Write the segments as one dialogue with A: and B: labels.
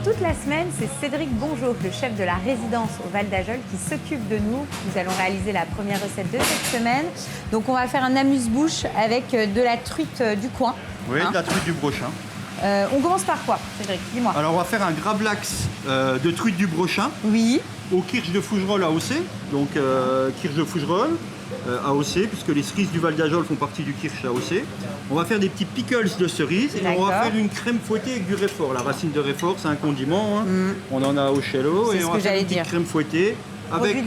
A: toute la semaine, c'est Cédric Bongeot, le chef de la résidence au Val d'Ajol, qui s'occupe de nous. Nous allons réaliser la première recette de cette semaine. Donc on va faire un amuse-bouche avec de la truite du coin.
B: Oui, de la truite du Brochin.
A: On commence par quoi, Cédric? Dis-moi.
B: Alors on va faire un gravlax de truite du Brochin.
A: Oui.
B: Au kirsch de Fougerolles AOC. Donc kirsch de Fougerolles AOC, puisque les cerises du Val d'Ajol font partie du kirsch AOC. On va faire des petits pickles de cerises et on va faire une crème fouettée avec du réfort. La racine de réfort, c'est un condiment. Hein. On en a au cello et on va faire une petite crème fouettée avec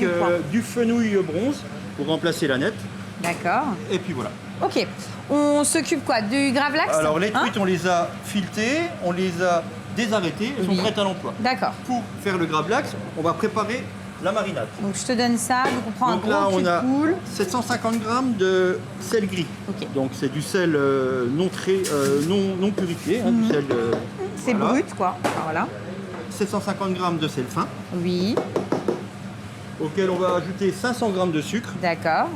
B: du fenouil bronze pour remplacer la nette.
A: D'accord.
B: Et puis voilà.
A: Ok. On s'occupe quoi? Du gravlax?
B: Alors les truites, on les a filetées, on les a désarrêtées, elles sont prêtes à l'emploi.
A: D'accord.
B: Pour faire le gravlax, on va préparer la marinade.
A: Donc je te donne ça, donc on prend
B: donc
A: un
B: là,
A: gros cul
B: on a
A: de poule.
B: 750 g de sel gris.
A: Okay.
B: Donc c'est du sel non purifié, hein, du sel.
A: C'est voilà. Brut quoi. Alors, voilà.
B: 750 g de sel fin.
A: Oui.
B: Auquel on va ajouter 500 g de sucre.
A: D'accord.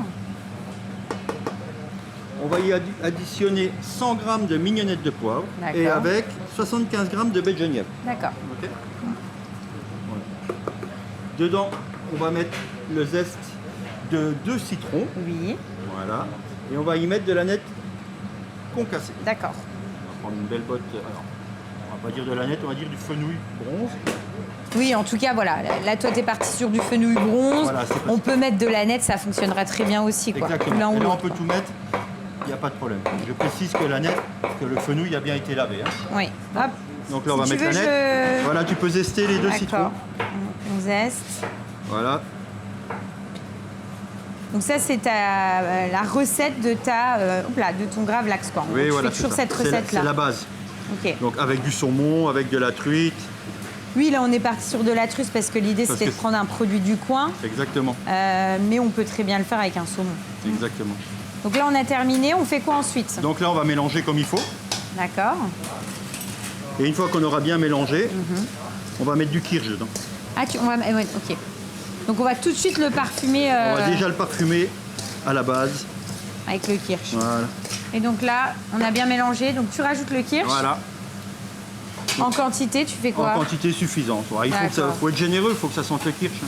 B: On va y additionner 100 g de mignonnettes de poivre et avec 75 g de baie de genièvre.
A: D'accord.
B: Okay. Voilà. Dedans, on va mettre le zeste de 2 citrons.
A: Oui.
B: Voilà. Et on va y mettre de la nette concassée.
A: D'accord.
B: On va prendre une belle botte. Alors, on va pas dire de la nette, on va dire du fenouil bronze.
A: Oui, en tout cas, voilà. Là, toi, tu es parti sur du fenouil bronze. Voilà, on peut mettre de la nette, ça fonctionnera très bien aussi. Quoi.
B: Exactement. Et là, on peut tout mettre. Il n'y a pas de problème. Je précise que la nette, que le fenouil a bien été lavé. Hein.
A: Oui. Hop.
B: Donc là, on va mettre la nette. Voilà, tu peux zester les 2 citrons.
A: On zeste.
B: Voilà.
A: Donc ça, c'est la recette de de ton gravlax. Quoi.
B: Oui, voilà.
A: Toujours cette recette-là.
B: C'est la base.
A: Okay.
B: Donc avec du saumon, avec de la truite.
A: Oui, là, on est parti sur de la truite parce que l'idée, c'était de prendre un produit du coin.
B: Exactement.
A: Mais on peut très bien le faire avec un saumon.
B: Exactement.
A: Donc là, on a terminé. On fait quoi ensuite?
B: Donc là, on va mélanger comme il faut.
A: D'accord.
B: Et une fois qu'on aura bien mélangé, on va mettre du kirsch dedans.
A: Ah, ouais, ok. Donc on va tout de suite le parfumer.
B: On va déjà le parfumer à la base.
A: Avec le kirsch.
B: Voilà.
A: Et donc là, on a bien mélangé. Donc tu rajoutes le kirsch.
B: Voilà.
A: En quantité, tu fais quoi?
B: En quantité suffisante. Il faut être généreux, il faut que ça sente le kirsch.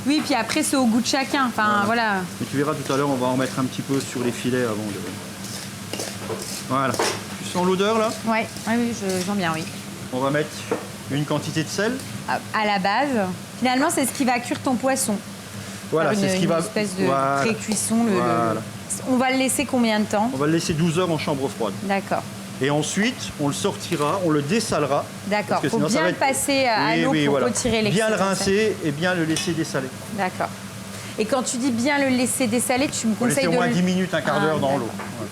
A: Oui, puis après, c'est au goût de chacun. Enfin, voilà.
B: Mais tu verras tout à l'heure, on va en mettre un petit peu sur les filets avant de... Voilà. Tu sens l'odeur là?
A: Ouais. Oui, je sens bien, oui.
B: On va mettre une quantité de sel.
A: À la base, finalement, c'est ce qui va cuire ton poisson.
B: Voilà, c'est ce qui va...
A: Une espèce de pré-cuisson. On va le laisser combien de temps?
B: On va le laisser 12 heures en chambre froide.
A: D'accord.
B: Et ensuite, on le sortira, on le dessalera.
A: D'accord, il faut bien le passer à l'eau pour retirer l'excès.
B: Bien le rincer et bien le laisser dessaler.
A: D'accord. Et quand tu dis bien le laisser dessaler, tu me conseilles de...
B: au moins 10 minutes, un quart d'heure dans l'eau. Ouais.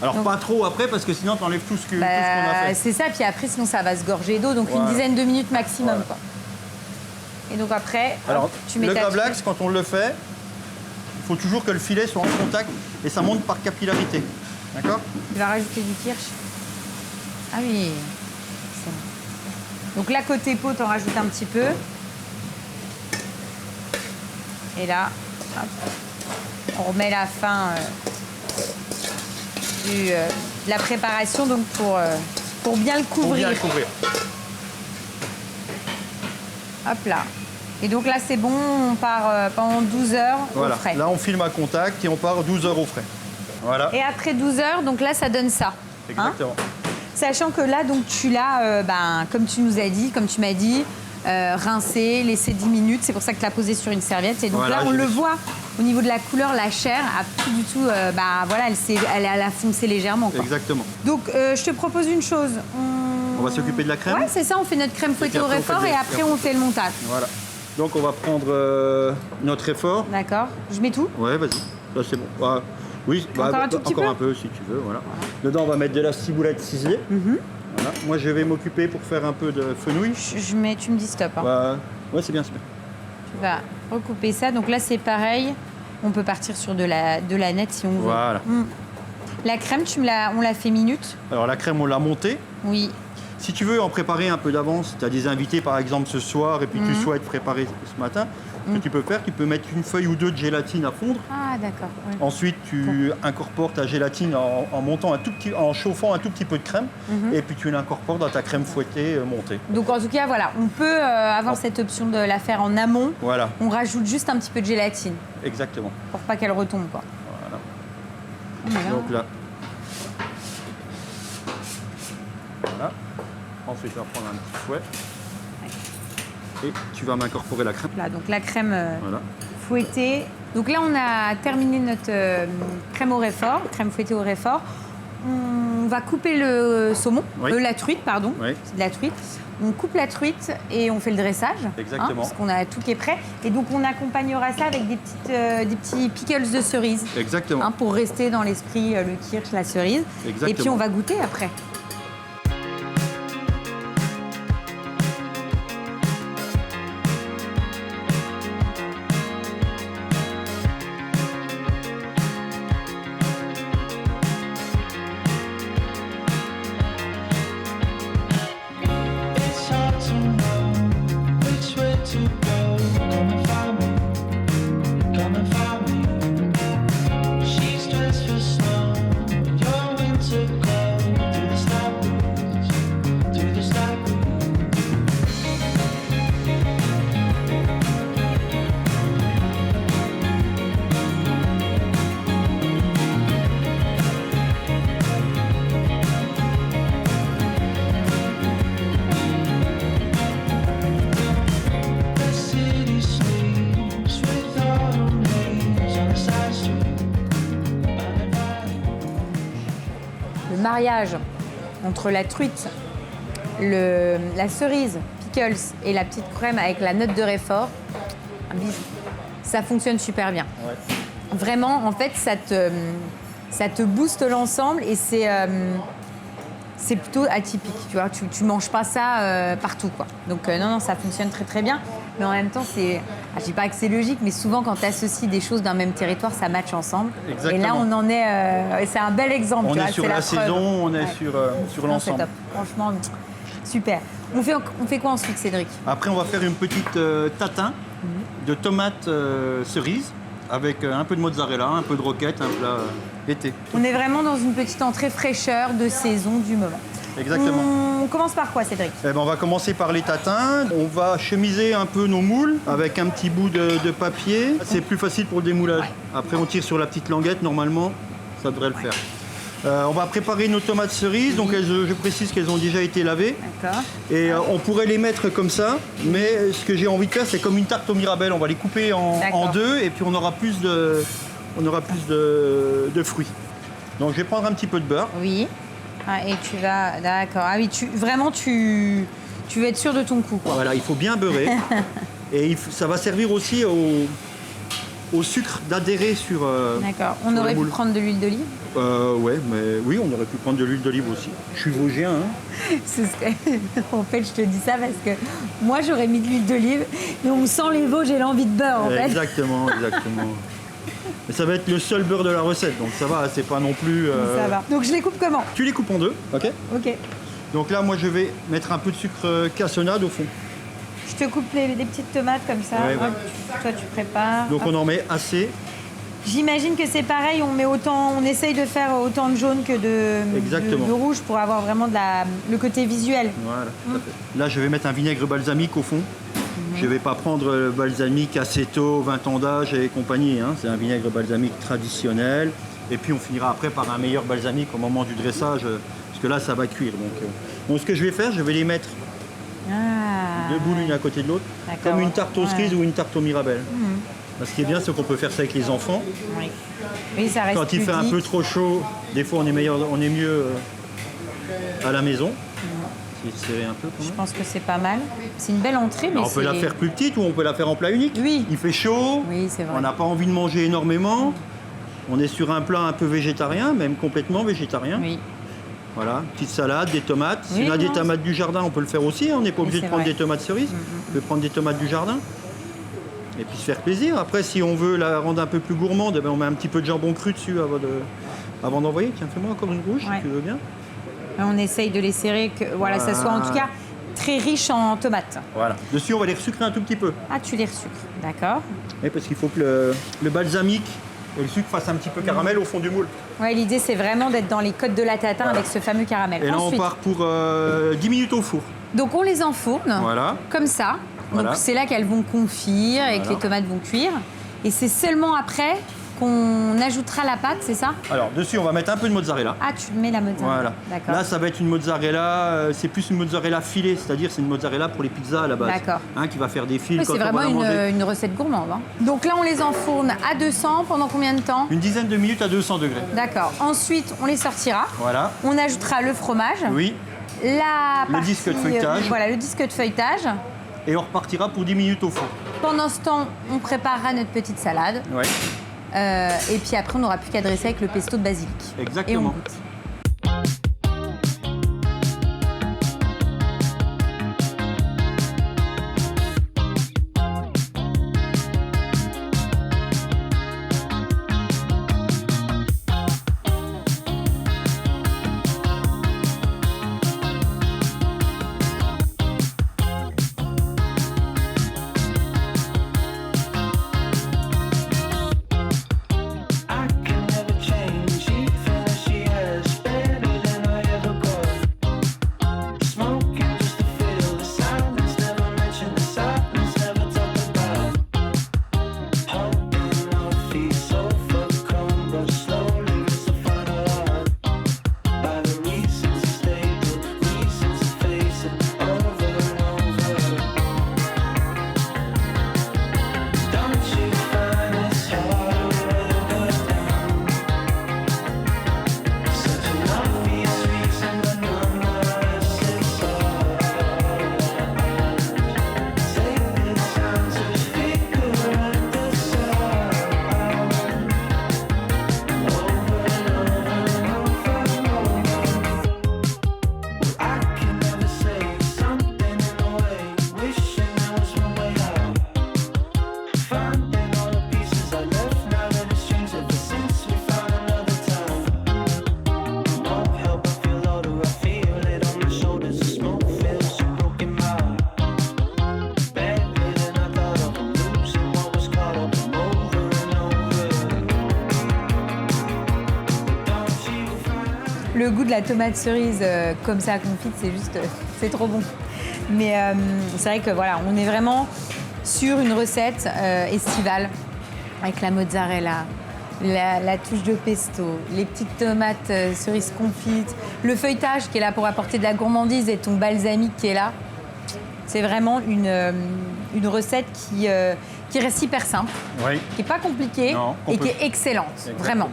B: Alors donc, pas trop après, parce que sinon tu enlèves tout ce qu'on a fait.
A: C'est ça, puis après sinon ça va se gorger d'eau, donc une dizaine de minutes maximum. Voilà. Quoi. Et donc après, tu mets
B: le gravlax, quand on le fait, il faut toujours que le filet soit en contact et ça monte par capillarité. D'accord?
A: Tu vas rajouter du kirsch. Ah oui. Donc là, côté peau, tu en rajoutes un petit peu. Et là, hop, on remet la fin de la préparation donc pour bien le couvrir.
B: Pour bien le couvrir.
A: Hop là. Et donc là, c'est bon, on part pendant 12 heures au frais.
B: Là, on filme à contact et on part 12 heures au frais. Voilà.
A: Et après 12 heures, donc là, ça donne ça.
B: Exactement.
A: Sachant que là, donc tu l'as, comme tu nous as dit, comme tu m'as dit, rincé, laissé 10 minutes. C'est pour ça que tu l'as posé sur une serviette. Et donc là, on le voit au niveau de la couleur, la chair a plus du tout. Voilà, elle a foncé légèrement. Quoi.
B: Exactement.
A: Donc, je te propose une chose.
B: On va s'occuper de la crème.
A: Ouais, c'est ça. On fait notre crème fouettée au réfort et après, on fait le montage.
B: Voilà. Donc, on va prendre notre réfort.
A: D'accord. Je mets tout?
B: Ouais, vas-y. Là, c'est bon. Oui, encore un peu si tu veux. Voilà. Dedans, on va mettre de la ciboulette ciselée. Voilà. Moi, je vais m'occuper pour faire un peu de fenouil.
A: Tu me dis stop. Hein.
B: Ouais, c'est bien, c'est bien.
A: Tu vas recouper ça. Donc là, c'est pareil. On peut partir sur de la nette si on veut.
B: Voilà.
A: La crème, on l'a fait minute?
B: Alors, la crème, on l'a montée.
A: Oui.
B: Si tu veux en préparer un peu d'avance, tu as des invités par exemple ce soir et puis tu souhaites préparer ce matin, que tu peux faire, tu peux mettre une feuille ou deux de gélatine à fondre.
A: Ah, d'accord. Ouais.
B: Ensuite, tu incorpores ta gélatine en montant en chauffant un tout petit peu de crème. Et puis tu l'incorpores dans ta crème fouettée montée.
A: Donc en tout cas, voilà, on peut avoir cette option de la faire en amont.
B: Voilà.
A: On rajoute juste un petit peu de gélatine
B: Exactement.
A: pour pas qu'elle retombe, quoi.
B: Voilà. Donc là. Voilà. Ensuite, tu vas prendre un petit fouet. Et tu vas m'incorporer la crème.
A: Là, donc la crème
B: Voilà.
A: fouettée. Donc là, on a terminé notre crème au réfort, crème fouettée au réfort. On va couper le saumon,
B: Oui.
A: La truite, pardon.
B: Oui.
A: C'est de la truite. On coupe la truite et on fait le dressage.
B: Exactement.
A: Parce qu'on a tout qui est prêt. Et donc, on accompagnera ça avec des petits pickles de cerise.
B: Exactement.
A: Pour rester dans l'esprit, le kirsch, la cerise.
B: Exactement.
A: Et puis, on va goûter après.
C: It's hard to know which way to go. Come and find me, come and find me. She's dressed for snow, your winter cold. Through the sky breeze, through the sky breeze. The city sleeps with autumn leaves on a side street.
A: Le mariage entre la truite, la cerise, pickles et la petite crème avec la note de réfort, un bijou. Ça fonctionne super bien.
B: Ouais.
A: Vraiment, en fait, ça te booste l'ensemble et c'est plutôt atypique. Tu vois, tu manges pas ça partout, quoi. Donc non, ça fonctionne très très bien. Mais en même temps, je dis pas que c'est logique, mais souvent quand tu associes des choses d'un même territoire, ça match ensemble.
B: Exactement.
A: Et là, on en est. C'est un bel exemple.
B: On
A: tu
B: est
A: vois,
B: sur
A: c'est
B: la
A: preuve.
B: saison, on est
A: Ouais.
B: sur
A: Non, c'est
B: l'ensemble.
A: top. Franchement, super. On fait quoi ensuite, Cédric?
B: Après, on va faire une petite tatin de tomates cerises avec un peu de mozzarella, un peu de roquette, un plat été.
A: On est vraiment dans une petite entrée fraîcheur de saison du moment.
B: Exactement.
A: On commence par quoi, Cédric?
B: Eh ben, on va commencer par les tatins. On va chemiser un peu nos moules avec un petit bout de papier. C'est plus facile pour le démoulage. Après, on tire sur la petite languette. Normalement, ça devrait le faire. On va préparer nos tomates cerises. Donc, je précise qu'elles ont déjà été lavées.
A: D'accord.
B: Et on pourrait les mettre comme ça. Mais ce que j'ai envie de faire, c'est comme une tarte au mirabelle. On va les couper en
A: D'accord.
B: deux et puis on aura plus de fruits. Donc, je vais prendre un petit peu de beurre.
A: Oui. Ah, et tu vas. D'accord. Ah oui, tu veux être sûr de ton coup, quoi.
B: Voilà, il faut bien beurrer. Et ça va servir aussi au sucre d'adhérer sur.
A: D'accord. On
B: sur
A: aurait
B: le
A: pu
B: moule.
A: prendre de l'huile d'olive.
B: Ouais, mais oui, on aurait pu prendre de l'huile d'olive aussi. Je suis vosgien, hein.
A: En fait, je te dis ça parce que moi, j'aurais mis de l'huile d'olive, mais on sent les Vosges, j'ai l'envie de beurre, en fait.
B: Exactement. Mais ça va être le seul beurre de la recette, donc ça va, c'est pas non plus.
A: Ça va. Donc, je les coupe comment?
B: Tu les coupes en deux, ok.
A: Ok.
B: Donc là, moi, je vais mettre un peu de sucre cassonade au fond.
A: Je te coupe des petites tomates comme ça.
B: Ouais, ouais.
A: Hop, toi, tu prépares.
B: Donc on en met assez.
A: J'imagine que c'est pareil, on essaye de faire autant de jaune que
B: Exactement.
A: de rouge pour avoir vraiment le côté visuel.
B: Voilà, tout à fait. Là, je vais mettre un vinaigre balsamique au fond. Je ne vais pas prendre le balsamique Aceto, 20 ans d'âge et compagnie, hein. C'est un vinaigre balsamique traditionnel. Et puis on finira après par un meilleur balsamique au moment du dressage, parce que là, ça va cuire. Donc ce que je vais faire, je vais les mettre
A: Ah.
B: deux boules l'une à côté de l'autre,
A: D'accord.
B: comme une tarte aux cerises
A: Ouais.
B: ou une tarte au mirabelle. Ce qui est bien, c'est qu'on peut faire ça avec les enfants.
A: Oui. Oui, ça reste
B: Quand il fait un
A: ludique.
B: peu trop chaud, des fois on est mieux à la maison. C'est serré un peu quand
A: Je
B: même.
A: pense que c'est pas mal. C'est une belle entrée, mais
B: Alors, on peut la faire plus petite ou on peut la faire en plat unique.
A: Oui.
B: Il fait chaud,
A: Oui, c'est vrai.
B: on n'a pas envie de manger énormément. On est sur un plat un peu végétarien, même complètement végétarien.
A: Oui.
B: Voilà, petite salade, des tomates. Si
A: Oui,
B: on a des
A: non,
B: tomates du jardin, on peut le faire aussi. On n'est pas
A: Oui,
B: obligé de
A: c'est
B: prendre
A: vrai.
B: des tomates cerises. On peut prendre des tomates du jardin. Et puis se faire plaisir. Après, si on veut la rendre un peu plus gourmande, eh ben, on met un petit peu de jambon cru dessus avant d'envoyer. Tiens, fais-moi encore une rouge
A: Ouais.
B: si tu veux bien.
A: On essaye de les serrer, que voilà, ça soit en tout cas très riche en tomates.
B: Voilà. Dessus, on va les resucrer un tout petit peu.
A: Ah, tu les resucres, d'accord.
B: Et parce qu'il faut que le balsamique et le sucre fassent un petit peu caramel au fond du moule.
A: Ouais, l'idée, c'est vraiment d'être dans les côtes de la tatin avec ce fameux caramel.
B: Et là,
A: Ensuite,
B: on part pour 10 minutes au four.
A: donc, on les enfourne,
B: Voilà.
A: comme ça.
B: Voilà.
A: Donc, c'est là qu'elles vont confire et que
B: Voilà.
A: les tomates vont cuire. Et c'est seulement après qu'on ajoutera la pâte, c'est ça?
B: Alors, dessus, on va mettre un peu de mozzarella.
A: Ah, tu mets la mozzarella.
B: Voilà.
A: D'accord.
B: Là, ça va être une mozzarella, c'est plus une mozzarella filée, c'est-à-dire c'est une mozzarella pour les pizzas à la base.
A: D'accord.
B: Hein, qui va faire des fils
A: Oui,
B: quand
A: c'est
B: on va
A: vraiment
B: la manger.
A: une recette gourmande. Hein. Donc là, on les enfourne à 200 pendant combien de temps?
B: Une dizaine de minutes à 200 degrés.
A: D'accord. Ensuite, on les sortira.
B: Voilà.
A: On ajoutera le fromage.
B: Oui.
A: La
B: Le
A: partie,
B: disque de feuilletage.
A: voilà, le disque de feuilletage.
B: Et on repartira pour 10 minutes au four.
A: Pendant ce temps, on préparera notre petite salade.
B: Ouais.
A: Et puis après, on n'aura plus qu'à dresser avec le pesto de basilic.
B: Exactement.
A: Et on goûte.
C: I can never change, even as she has better than I ever got. Smoking just to feel the silence, never mention the silence, never talk about. Holding our feet so overcome, but slowly it's the final art. By the reasons to stay, the reasons to face it over and over. Don't you find it's hard? Such an obvious reason, but none the rest is ours. Take the time to figure out the sound. Over and over and over. I can never say something in a way, wishing there was one way out. Finding all the pieces I left now that it's changed ever since we found another time. Won't help but feel older, I feel it on my shoulders. The smoke fills your broken mouth. Better than I thought of, I'm losing what was caught up over and over. Don't you find
A: Le goût de la tomate cerise comme ça confite, c'est juste, c'est trop bon. Mais c'est vrai que voilà, on est vraiment sur une recette estivale avec la mozzarella, la touche de pesto, les petites tomates cerises confites, le feuilletage qui est là pour apporter de la gourmandise et ton balsamique qui est là. C'est vraiment une recette qui reste hyper simple,
B: Oui.
A: qui n'est pas compliquée
B: Non, qu'on
A: et
B: peut-
A: qui est excellente,
B: Exactement.
A: vraiment.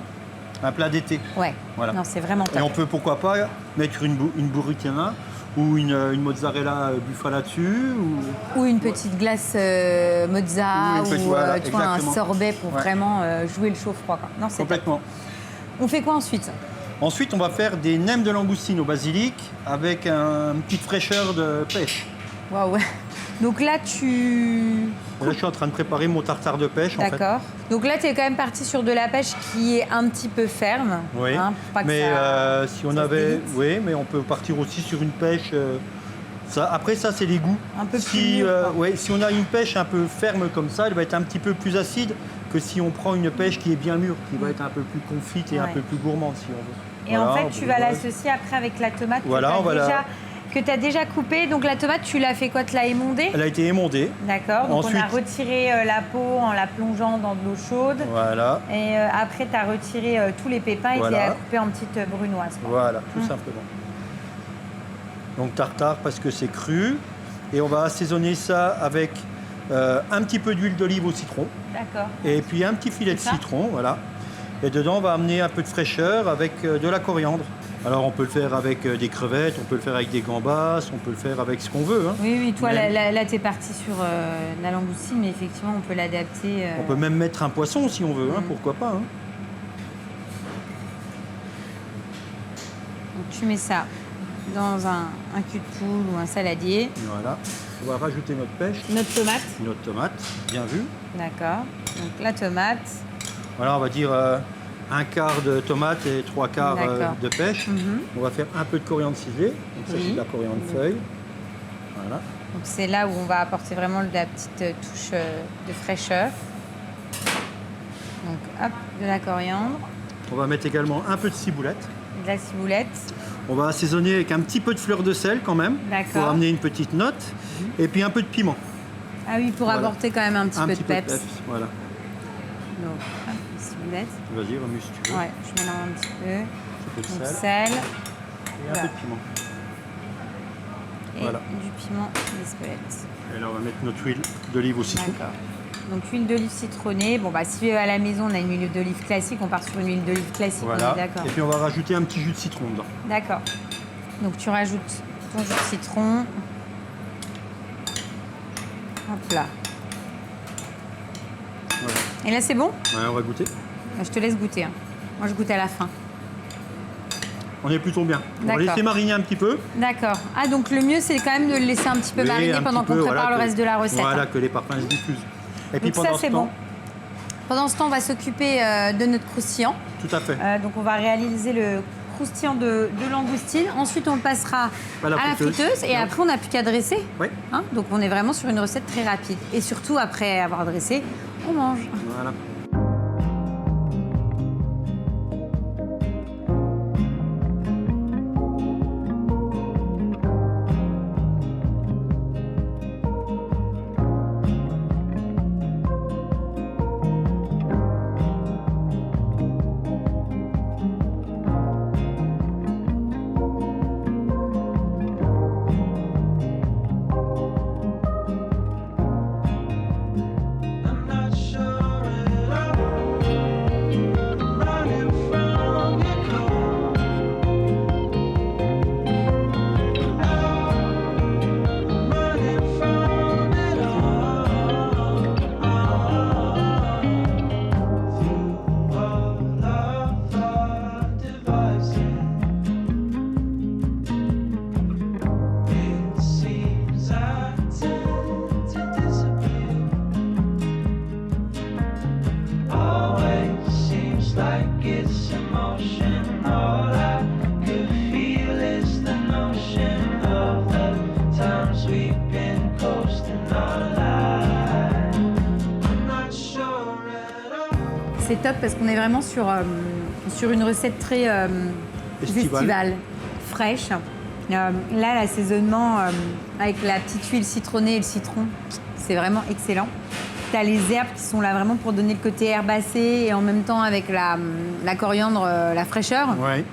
B: Un plat d'été.
A: Ouais,
B: Voilà.
A: non, c'est vraiment
B: Et
A: top.
B: on peut pourquoi pas mettre une burritina ou une mozzarella bufala dessus.
A: Ou une petite glace mozza,
B: Ou une petite-
A: ou
B: voilà,
A: tu vois, un
B: exactement.
A: sorbet pour
B: Ouais.
A: vraiment jouer le chaud-froid. Quoi. Non, c'est top.
B: Complètement.
A: On fait quoi ensuite?
B: Ensuite, on va faire des nems de langoustine au basilic avec une petite fraîcheur de pêche.
A: Waouh. Donc là, tu...
B: Là, je suis en train de préparer mon tartare de pêche. En fait.
A: D'accord. Donc là, tu es quand même parti sur de la pêche qui est un petit peu ferme.
B: Oui.
A: hein, pour pas que
B: Mais
A: ça-
B: si on
A: ça se
B: avait,
A: délite.
B: oui, mais on peut partir aussi sur une pêche. Après, ça, c'est les goûts.
A: Un peu plus
B: si,
A: mûr, quoi.
B: ouais, si on a une pêche un peu ferme comme ça, elle va être un petit peu plus acide que si on prend une pêche qui est bien mûre, qui va être un peu plus confite et un
A: Ouais.
B: peu plus gourmande, si on veut.
A: Et en
B: Voilà,
A: fait,
B: on
A: tu
B: peut
A: vas
B: voir.
A: l'associer après avec la tomate
B: Voilà, on va
A: que tu as déjà coupée. Donc la tomate, tu l'as fait quoi? Tu l'as émondée?
B: Elle a été émondée.
A: D'accord. Donc on a
B: Ensuite-
A: retiré la peau en la plongeant dans de l'eau chaude.
B: Voilà,
A: Et après, tu as retiré tous les pépins et tu
B: Voilà.
A: les as coupés en petites brunoises. quoi.
B: voilà, tout simplement. Donc tartare parce que c'est cru. Et on va assaisonner ça avec un petit peu d'huile d'olive au citron.
A: D'accord.
B: Et puis un petit filet de
A: C'est ça
B: citron, voilà. Et dedans, on va amener un peu de fraîcheur avec de la coriandre. Alors, on peut le faire avec des crevettes, on peut le faire avec des gambas, on peut le faire avec ce qu'on veut. Hein.
A: Oui, oui, toi,
B: Mais-
A: là, tu es parti sur la langoustine, mais effectivement, on peut l'adapter.
B: On peut même mettre un poisson si on veut, hein, pourquoi pas. Hein.
A: Donc, tu mets ça dans un cul de poule ou un saladier.
B: Voilà. On va rajouter notre pêche,
A: Notre tomate.
B: notre tomate, bien vu.
A: D'accord. Donc, la tomate.
B: Voilà, on va dire un quart de tomate et trois quarts
A: D'accord.
B: de pêche.
A: Mhm.
B: On va faire un peu de coriandre ciselée, donc ça
A: Oui.
B: c'est de la coriandre feuille. Voilà.
A: Donc c'est là où on va apporter vraiment la petite touche de fraîcheur. Donc hop, de la coriandre,
B: On va mettre également un peu de ciboulette.
A: de la ciboulette.
B: On va assaisonner avec un petit peu de fleur de sel quand même,
A: D'accord.
B: pour amener une petite note. Et puis un peu de piment.
A: Ah oui, pour
B: Voilà.
A: apporter quand même un petit peu de peps.
B: Voilà.
A: Donc hop, la ciboulette.
B: Vas-y, remue si tu veux.
A: Ouais, je mélange un petit peu.
B: Un peu de
A: Donc
B: sel
A: sel
B: et un
A: voilà.
B: peu de piment.
A: et
B: Voilà.
A: du piment d'Espelette.
B: Et là, on va mettre notre huile d'olive au citron.
A: D'accord. Donc huile d'olive citronnée. Bon bah si à la maison on a une huile d'olive classique, on part sur une huile d'olive classique,
B: Voilà.
A: on est d'accord.
B: Et puis on va rajouter un petit jus de citron dedans.
A: D'accord. Donc tu rajoutes ton jus de citron. Hop là.
B: Voilà.
A: Et là c'est bon?
B: Ouais, on va goûter.
A: Je te laisse goûter. Hein. Moi je goûte à la fin.
B: On est plutôt bien. On va
A: D'accord.
B: laisser mariner un petit peu.
A: D'accord. Ah donc le mieux c'est quand même de le laisser un petit peu
B: Oui,
A: mariner
B: un
A: pendant
B: petit
A: qu'on
B: peu,
A: prépare
B: voilà,
A: le reste de la recette.
B: Voilà,
A: hein.
B: que les parfums se diffusent. Et puis
A: Donc ça
B: pendant
A: c'est
B: ce
A: bon.
B: temps,
A: Pendant ce temps on va s'occuper de notre croustillant.
B: tout à fait.
A: Donc on va réaliser le croustillant de langoustine. Ensuite on le passera
B: À la friteuse.
A: et après on n'a plus qu'à dresser.
B: Oui,
A: Hein, donc on est vraiment sur une recette très rapide. Et surtout après avoir dressé, on mange.
B: voilà.
C: I'm not sure at all. I'm running from your call. I'm running from it all. Through all of our devices, it seems I tend to disappear. Always seems like it's emotion. All I could feel is the notion of the times we've been coasting our lives. I'm not sure at all.
A: C'est top parce qu'on est vraiment sur une recette très
B: Estivale.
A: estivale, fraîche. Là, l'assaisonnement avec la petite huile citronnée et le citron, c'est vraiment excellent. Tu as les herbes qui sont là vraiment pour donner le côté herbacé et en même temps avec la coriandre, la fraîcheur.
B: Ouais.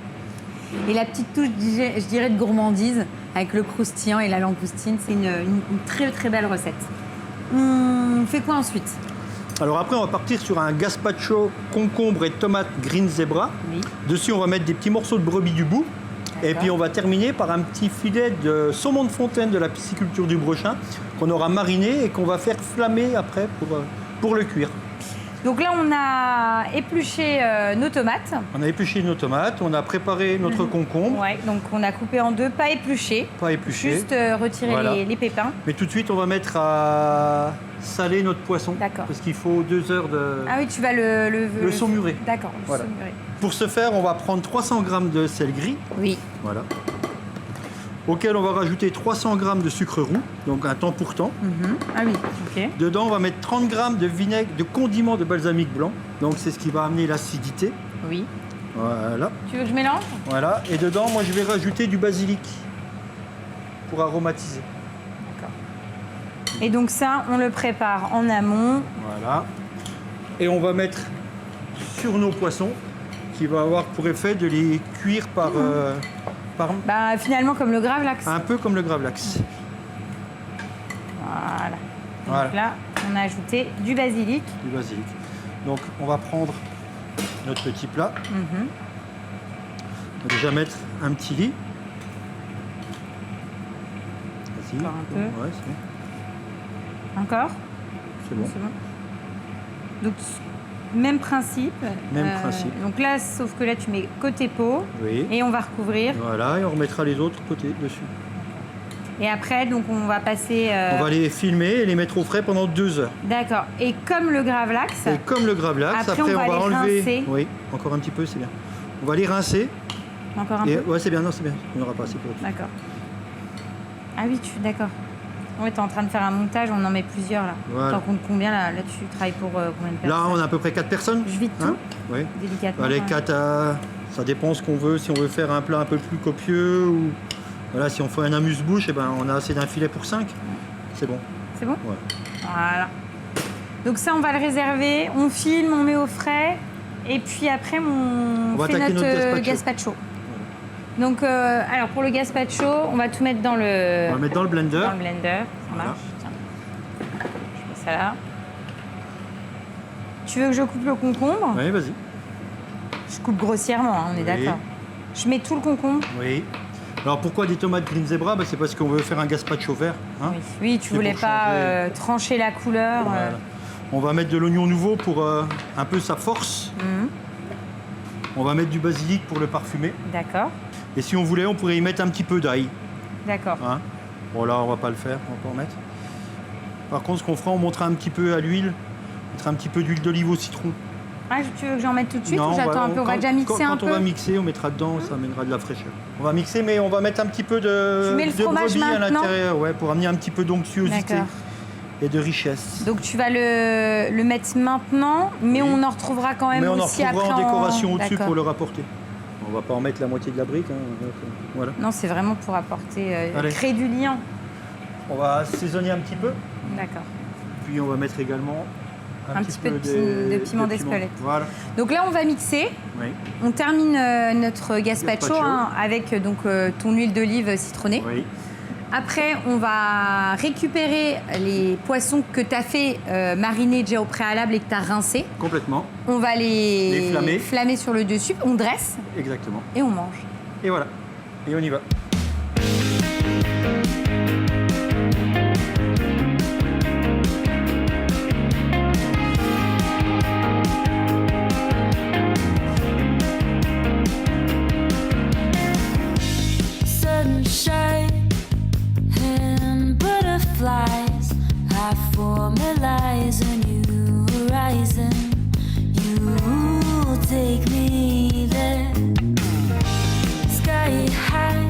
A: Et la petite touche, je dirais, de gourmandise avec le croustillant et la langoustine. C'est une très très belle recette. On fait quoi ensuite?
B: Alors après, on va partir sur un gazpacho concombre et tomate green zebra.
A: Oui.
B: Dessus, on va mettre des petits morceaux de brebis du bout. Et
A: D'accord.
B: puis, on va terminer par un petit filet de saumon de fontaine de la pisciculture du Brochin qu'on aura mariné et qu'on va faire flammer après pour le cuire.
A: Donc là, on a épluché nos tomates.
B: On a épluché nos tomates, on a préparé notre concombre,
A: Ouais, donc on a coupé en deux, pas épluché.
B: pas épluché.
A: Juste retirer
B: Voilà.
A: les pépins.
B: Mais tout de suite, on va mettre à saler notre poisson.
A: D'accord.
B: Parce qu'il faut 2 heures de...
A: Ah oui, tu vas le
B: saumurer.
A: D'accord, le
B: Voilà.
A: saumurer.
B: Pour ce faire, on va prendre 300 g de sel gris,
A: Oui,
B: voilà, auquel on va rajouter 300 g de sucre roux, donc un temps pour temps.
A: ah oui, ok.
B: Dedans, on va mettre 30 g de vinaigre, de condiment de balsamique blanc, donc c'est ce qui va amener l'acidité.
A: Oui.
B: Voilà,
A: Tu veux que je mélange?
B: voilà. Et dedans, moi, je vais rajouter du basilic pour aromatiser.
A: D'accord. Et donc ça, on le prépare en amont.
B: Voilà. Et on va mettre sur nos poissons, qui va avoir pour effet de les cuire par
A: Bah, finalement, comme le gravlax.
B: un peu comme le gravlax.
A: Voilà. Donc
B: Voilà.
A: là, on a ajouté du basilic.
B: Du basilic. Donc, on va prendre notre petit plat.
A: Mhm.
B: On va déjà mettre un petit lit. Vas-y.
A: Encore un peu.
B: Ouais, c'est bon.
A: Encore?
B: C'est bon.
A: C'est bon. Donc, même principe.
B: Même principe.
A: Donc là, sauf que là, tu mets côté peau.
B: Oui.
A: Et on va recouvrir.
B: Voilà, et on remettra les autres côtés dessus.
A: Et après, donc, on va passer...
B: On va les filmer et les mettre au frais pendant 2 heures.
A: D'accord. Et comme le gravlax,
B: Et comme le gravlax,
A: Après, on va les
B: enlever.
A: rincer.
B: Oui, encore un petit peu, c'est bien. On va les rincer.
A: encore un
B: Et
A: peu.
B: ouais, c'est bien, non, c'est bien. On n'aura pas assez pour.
A: D'accord. Ah oui, d'accord. Oui, tu es en train de faire un montage, on en met plusieurs là.
B: Voilà.
A: T'en comptes combien là tu travailles pour combien de personnes?
B: Là, on a à peu près 4 personnes.
A: Je vide tout
B: Oui.
A: délicatement.
B: Allez,
A: ouais.
B: 4 ça dépend ce qu'on veut. Si on veut faire un plat un peu plus copieux ou voilà, si on fait un amuse-bouche, eh ben, on a assez d'un filet pour 5. C'est bon.
A: C'est bon?
B: Ouais.
A: Voilà. Donc ça, on va le réserver, on filme, on met au frais, et puis après, on
B: va
A: fait
B: attaquer
A: notre
B: notre
A: gazpacho. Donc, alors pour le gazpacho, on va tout mettre dans
B: On va
A: le
B: le mettre dans le blender.
A: ça
B: Voilà.
A: marche. Tiens. Je mets ça là. Tu veux que je coupe le concombre?
B: Oui, vas-y.
A: Je coupe grossièrement, hein, on est
B: Oui.
A: d'accord. Je mets tout le concombre.
B: Oui. Alors pourquoi des tomates Green Zebra? C'est parce qu'on veut faire un gazpacho vert. Hein.
A: Oui, tu
B: C'est
A: voulais
B: pour
A: pas
B: changer.
A: trancher la couleur.
B: Voilà. On va mettre de l'oignon nouveau pour un peu sa force.
A: Mhm.
B: On va mettre du basilic pour le parfumer.
A: D'accord,
B: Et si on voulait, on pourrait y mettre un petit peu d'ail.
A: d'accord.
B: Hein. Bon là, on va pas le faire, on va pas en mettre. Par contre, ce qu'on fera, on montera un petit peu à l'huile. On mettra un petit peu d'huile d'olive au citron.
A: Ah, tu veux que j'en mette tout de suite
B: Non,
A: ou j'attends un peu? On va déjà mixer un peu.
B: Quand on va mixer, on mettra dedans, ça amènera de la fraîcheur. On va mixer, mais on va mettre un petit peu de,
A: Tu mets le
B: de
A: fromage
B: brebis à
A: maintenant
B: l'intérieur, ouais, pour amener un petit peu d'onctuosité
A: D'accord.
B: et de richesse.
A: Donc tu vas le mettre maintenant, mais
B: Oui.
A: on en retrouvera quand même
B: Mais on en
A: aussi
B: retrouvera
A: après
B: en décoration au-dessus
A: D'accord.
B: pour le rapporter. On va pas en mettre la moitié de la brique. Hein. Voilà.
A: Non, c'est vraiment pour apporter,
B: Allez.
A: créer du lien.
B: On va assaisonner un petit peu.
A: D'accord.
B: Puis on va mettre également
A: Un petit peu de piment d'Espelette.
B: Voilà.
A: Donc là, on va mixer.
B: Oui.
A: On termine notre gazpacho,
B: Gazpacho.
A: hein, avec donc ton huile d'olive citronnée.
B: Oui.
A: Après, on va récupérer les poissons que tu as fait mariner déjà au préalable et que tu as rincés.
B: Complètement.
A: On va
B: Les flammer.
A: flammer sur le dessus. On dresse
B: Exactement.
A: et on mange.
B: Et voilà. Et on y va.
D: Sunshine and butterflies, I formalize a new horizon. You take me there, sky high,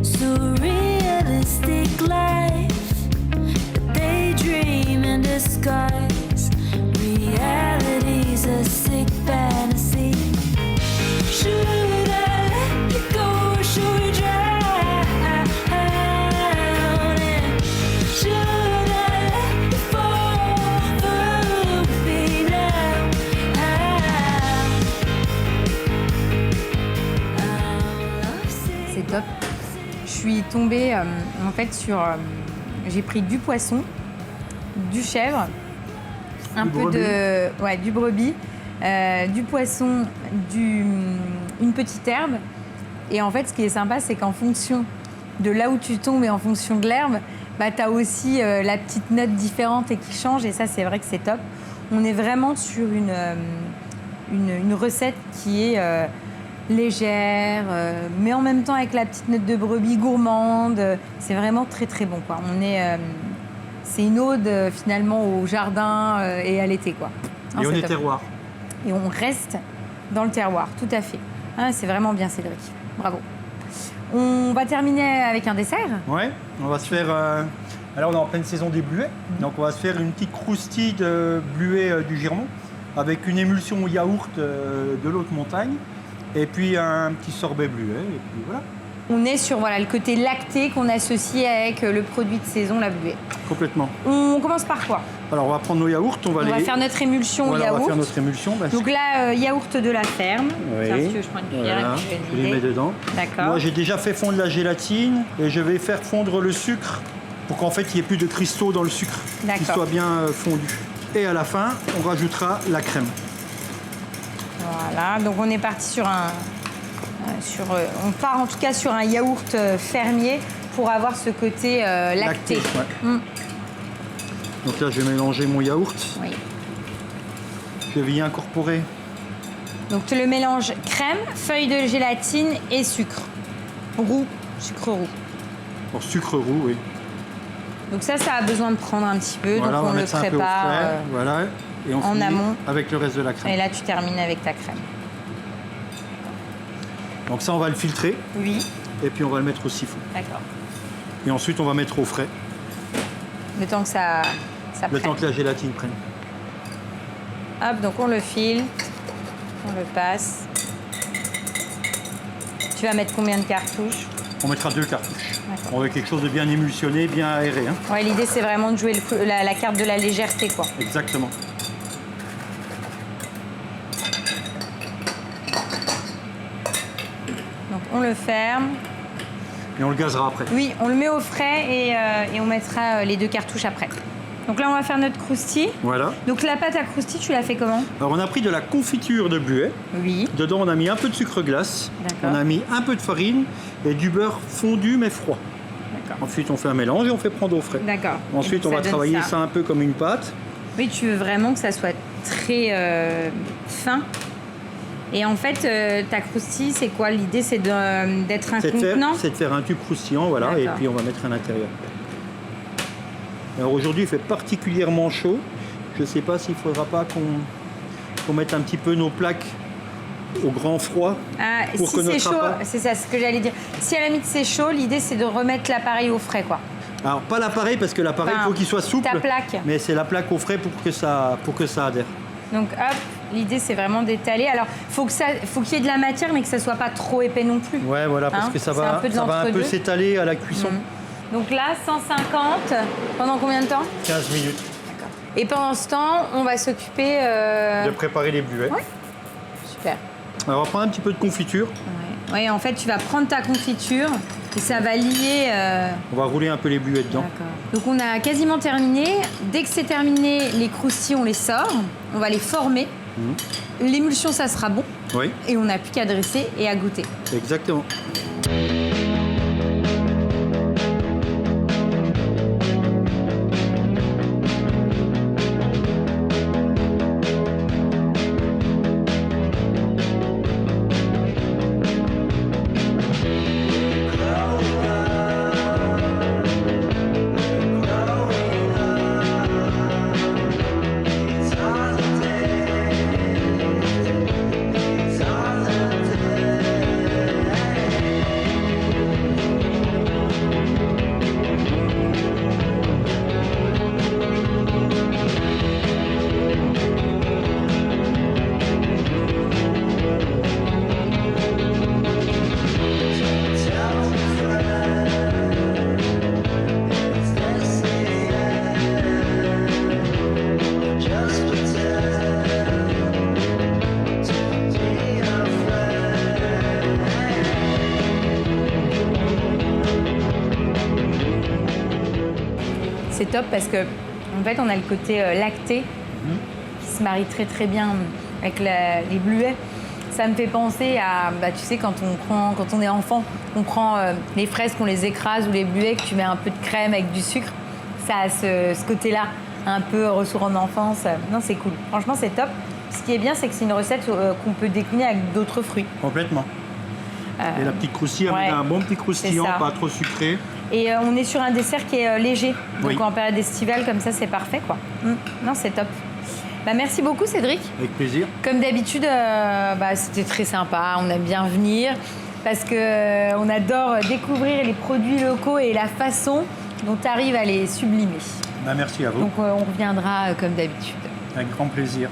D: surrealistic life, a daydream in disguise. Reality's a sick fantasy. Should I let you go? Should we drown? And should I let you fall through me now?
A: C'est top. Je suis tombée en fait sur. J'ai pris du poisson, du chèvre, un
B: Du
A: peu
B: brebis.
A: du brebis, du poisson, une petite herbe. Et en fait, ce qui est sympa, c'est qu'en fonction de là où tu tombes et en fonction de l'herbe, bah, tu as aussi la petite note différente et qui change. Et ça, c'est vrai que c'est top. On est vraiment sur une recette qui est légère, mais en même temps avec la petite note de brebis gourmande. C'est vraiment très très bon, quoi. C'est une ode finalement au jardin et à l'été, quoi. Non,
B: Et on
A: c'est
B: est
A: top.
B: terroir.
A: Et on reste dans le terroir, tout à fait. Ah, c'est vraiment bien, Cédric. Bravo. On va terminer avec un dessert.
B: Ouais. On va se faire. Alors on est en pleine saison des bluets, donc on va se faire une petite croustille de bluets du Girmont avec une émulsion yaourt de l'haute montagne et puis un petit sorbet bluet et puis voilà.
A: On est sur le côté lacté qu'on associe avec le produit de saison, la bluée.
B: Complètement.
A: On commence par quoi?
B: Alors on va prendre nos yaourts, on va
A: On va faire notre émulsion
B: voilà,
A: yaourt.
B: on va faire notre émulsion. Bah,
A: Donc là, yaourt de la ferme.
B: Oui.
A: Tiens, si tu veux, je prends une cuillère
B: Voilà,
A: et puis
B: je
A: je vais
B: les mets
A: vider.
B: dedans.
A: D'accord.
B: Moi j'ai déjà fait fondre la gélatine et je vais faire fondre le sucre pour qu'en fait il n'y ait plus de cristaux dans le sucre, qu'il
A: D'accord.
B: soit bien fondu. Et à la fin, on rajoutera la crème.
A: Voilà, donc on est parti sur on part en tout cas sur un yaourt fermier pour avoir ce côté lacté.
B: ouais.
A: Mm.
B: Donc là je vais mélanger mon yaourt,
A: Oui.
B: je vais y incorporer
A: Donc tu le mélanges crème, feuille de gélatine et sucre roux, sucre roux.
B: pour sucre roux, oui.
A: Donc ça a besoin de prendre un petit peu,
B: Voilà,
A: donc
B: on va
A: on le
B: mettre ça un peu au
A: prépare.
B: frais, voilà, et on
A: en
B: finit
A: amont.
B: avec le reste de la crème.
A: Et là tu termines avec ta crème.
B: Donc ça on va le filtrer
A: Oui,
B: et puis on va le mettre au siphon.
A: d'accord.
B: Et ensuite on va mettre au frais
A: Le temps que ça
B: Le
A: prenne.
B: temps que la gélatine prenne.
A: Hop, donc on le filtre, on le passe. Tu vas mettre combien de cartouches?
B: On mettra 2 cartouches.
A: D'accord.
B: On veut quelque chose de bien émulsionné, bien aéré. Hein.
A: Ouais, l'idée c'est vraiment de jouer la carte de la légèreté, quoi.
B: Exactement.
A: Donc on le ferme.
B: Et on le gazera après.
A: Oui, on le met au frais et on mettra les 2 cartouches après. Donc là, on va faire notre croustille.
B: Voilà.
A: Donc la pâte à croustille, tu l'as fait comment?
B: Alors on a pris de la confiture de bleuet.
A: Oui.
B: Dedans, on a mis un peu de sucre glace.
A: D'accord.
B: On a mis un peu de farine et du beurre fondu mais froid.
A: D'accord.
B: Ensuite, on fait un mélange et on fait prendre au frais.
A: D'accord.
B: Ensuite,
A: Et
B: on
A: ça
B: va
A: donne
B: travailler ça un peu comme une pâte.
A: Oui, tu veux vraiment que ça soit très fin. Et en fait, ta croustille, c'est quoi? L'idée, c'est d'être un contenant?
B: C'est de faire un tube croustillant, voilà, et
A: D'accord.
B: puis on va mettre à l'intérieur. Alors aujourd'hui, il fait particulièrement chaud. Je ne sais pas s'il ne faudra pas qu'on mette un petit peu nos plaques au grand froid.
A: Ah,
B: pour
A: si
B: que
A: c'est
B: notre
A: chaud,
B: appât-
A: c'est ça ce que j'allais dire. Si à la limite c'est chaud, l'idée c'est de remettre l'appareil au frais, quoi.
B: Alors pas l'appareil parce que l'appareil, il
A: Enfin,
B: faut qu'il soit souple.
A: ta plaque.
B: Mais c'est la plaque au frais pour que ça adhère.
A: Donc hop, l'idée c'est vraiment d'étaler. Alors faut qu'il y ait de la matière, mais que ça soit pas trop épais non plus.
B: Ouais, voilà, parce
A: Hein,
B: que ça
A: c'est
B: va
A: un peu de
B: un peu
A: l'entre-deux.
B: s'étaler à la cuisson.
A: Donc là, 150, pendant combien de temps?
B: 15 minutes.
A: Et pendant ce temps, on va s'occuper...
B: De préparer les bleuets.
A: Ouais. Super.
B: Alors on va prendre un petit peu de confiture.
A: Ouais, en fait, tu vas prendre ta confiture et ça va lier...
B: On va rouler un peu les bleuets dedans.
A: D'accord. Donc on a quasiment terminé. Dès que c'est terminé, les croustilles, on les sort. On va les former. L'émulsion, ça sera bon.
B: Oui,
A: Et on n'a plus qu'à dresser et à goûter.
B: exactement.
A: C'est top parce que en fait on a le côté lacté qui se marie très très bien avec les bleuets. Ça me fait penser à, tu sais, quand on est enfant, on prend les fraises, qu'on les écrase ou les bleuets, que tu mets un peu de crème avec du sucre. Ça a ce côté-là, un peu retour en enfance. Non, c'est cool. Franchement, c'est top. Ce qui est bien, c'est que c'est une recette qu'on peut décliner avec d'autres fruits.
B: Complètement. Et la petite croustille,
A: ouais.
B: avec un bon petit croustillant,
A: C'est ça.
B: pas trop sucré.
A: Et on est sur un dessert qui est léger. Donc
B: Oui.
A: en période estivale, comme ça, c'est parfait, quoi. Non, c'est top. Merci beaucoup, Cédric.
B: Avec plaisir.
A: Comme d'habitude, c'était très sympa. On aime bien venir parce qu'on adore découvrir les produits locaux et la façon dont tu arrives à les sublimer.
B: Merci à vous.
A: Donc on reviendra comme d'habitude.
B: Avec grand plaisir.